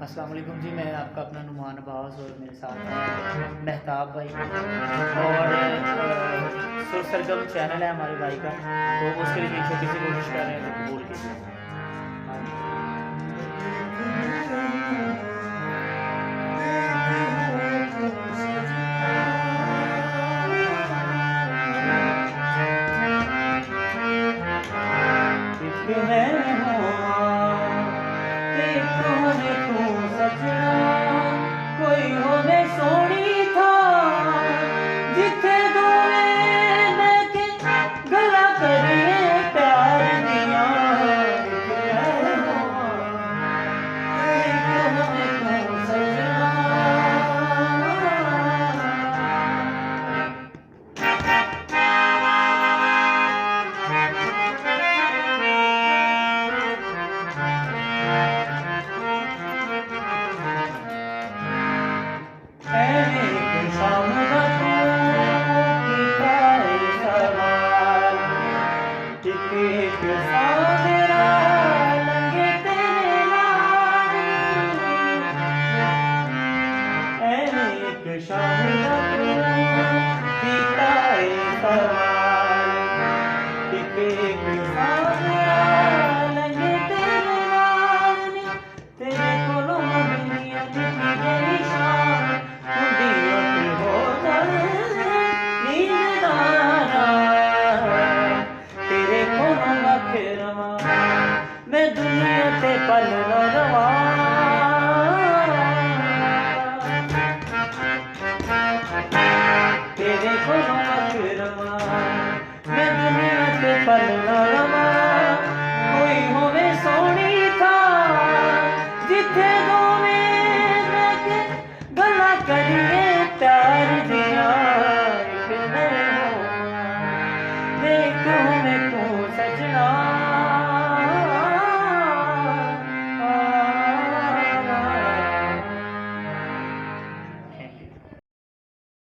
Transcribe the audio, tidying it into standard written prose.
अस्सलाम वालेकुम जी। मैं आपका अपना नुमान अब्बास और मेरे साथ हैं मेहताब भाई और सुर सरगम चैनल है हमारे भाई का, तो उसके लिए छोटी सी कोशिश कर रहे हैं, तो कबूल कीजिए। हाँ जी। कोई होवे सोनी था जिथे दोवे बैठे गला करिए प्यार दिया। मैं दुनिया ते पल रवा तेरे को रवा मैं दुनिया ते पल